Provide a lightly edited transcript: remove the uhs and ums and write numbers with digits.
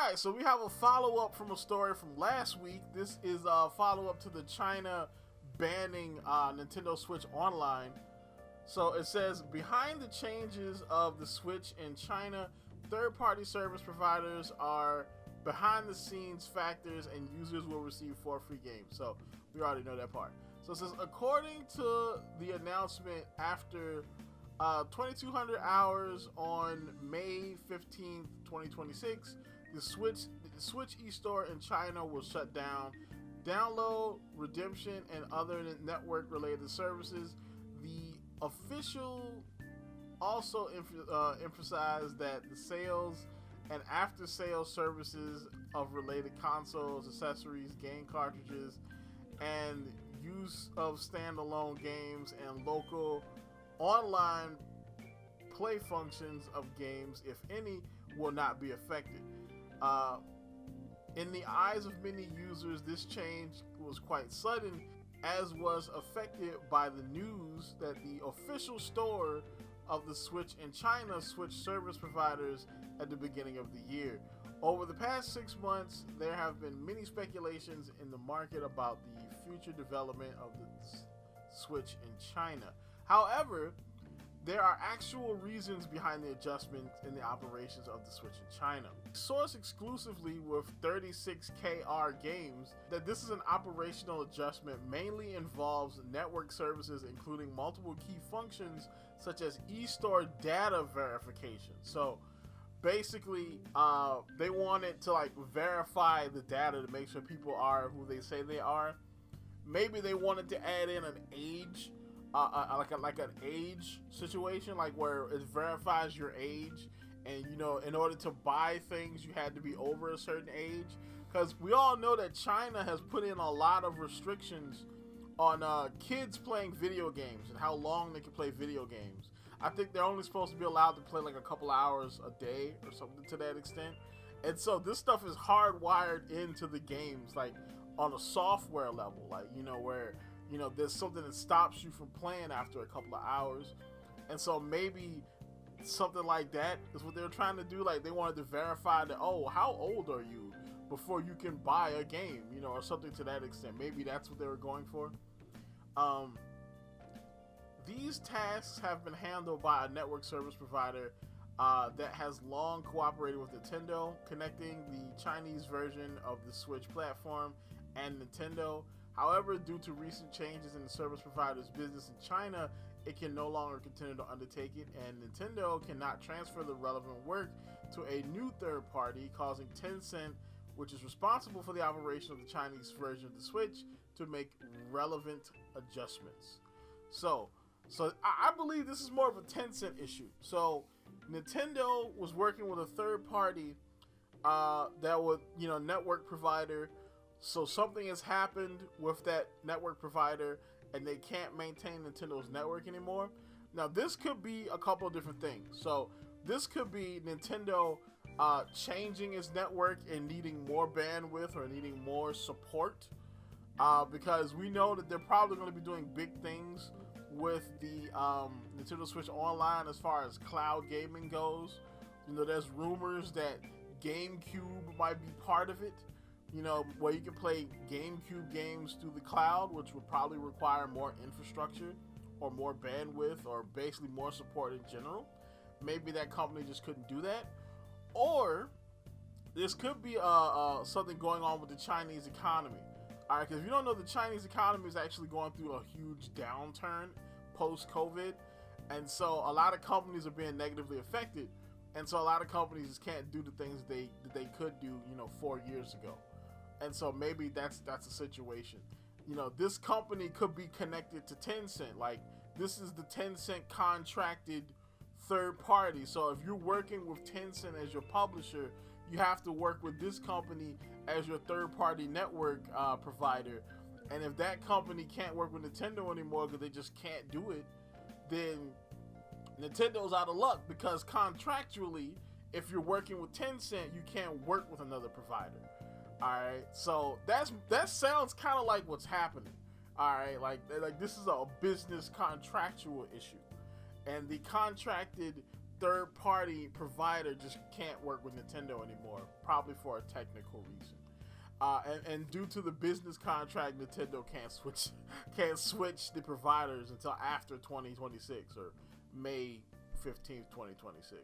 Alright, so we have a follow-up from a story from last week. This is a follow-up to the China banning Nintendo Switch Online. So it says, behind the changes of the Switch in China, third-party service providers are behind-the-scenes factors and users will receive 4 free games. So we already know that part. So it says, according to the announcement after 2,200 hours on May 15th, 2026, the Switch eStore in China will shut down. Download, redemption, and other network-related services. The official also emphasized that the sales and after-sales services of related consoles, accessories, game cartridges, and use of standalone games and local online play functions of games, if any, will not be affected. In the eyes of many users, this change was quite sudden, as was affected by the news that the official store of the Switch in China switched service providers at the beginning of the year. Over the past 6 months, there have been many speculations in the market about the future development of the Switch in China. However, there are actual reasons behind the adjustment in the operations of the Switch in China. Sourced exclusively with 36KR Games, that this is an operational adjustment mainly involves network services including multiple key functions such as eStore data verification. So basically, they wanted to verify the data to make sure people are who they say they are. Maybe they wanted to add in an age, like an age situation, like where it verifies your age, and in order to buy things you had to be over a certain age, because we all know that China has put in a lot of restrictions on kids playing video games and how long they can play video games. I think they're only supposed to be allowed to play like a couple hours a day or something to that extent, and so this stuff is hardwired into the games, like on a software level, where there's something that stops you from playing after a couple of hours. And so maybe something like that is what they were trying to do. Like, they wanted to verify that, oh, how old are you before you can buy a game, or something to that extent. Maybe that's what they were going for. These tasks have been handled by a network service provider that has long cooperated with Nintendo, connecting the Chinese version of the Switch platform and Nintendo. However, due to recent changes in the service provider's business in China, it can no longer continue to undertake it, and Nintendo cannot transfer the relevant work to a new third party, causing Tencent, which is responsible for the operation of the Chinese version of the Switch, to make relevant adjustments. So I believe this is more of a Tencent issue. So Nintendo was working with a third party that would, network provider. So something has happened with that network provider and they can't maintain Nintendo's network anymore. Now, this could be a couple of different things. So this could be Nintendo changing its network and needing more bandwidth or needing more support, because we know that they're probably going to be doing big things with the Nintendo Switch Online as far as cloud gaming goes. There's rumors that GameCube might be part of it. Where you can play GameCube games through the cloud, which would probably require more infrastructure or more bandwidth or basically more support in general. Maybe that company just couldn't do that. Or this could be something going on with the Chinese economy. All right, because if you don't know, the Chinese economy is actually going through a huge downturn post-COVID. And so a lot of companies are being negatively affected. And so a lot of companies just can't do the things that they could do, 4 years ago. And so maybe that's a situation. This company could be connected to Tencent. Like, this is the Tencent contracted third party. So if you're working with Tencent as your publisher, you have to work with this company as your third party network provider. And if that company can't work with Nintendo anymore because they just can't do it, then Nintendo's out of luck, because contractually, if you're working with Tencent, you can't work with another provider. Alright, so that sounds kind of like what's happening. Alright, like this is a business contractual issue. And the contracted third-party provider just can't work with Nintendo anymore, probably for a technical reason. And due to the business contract, Nintendo can't switch the providers until after 2026 or May 15th, 2026.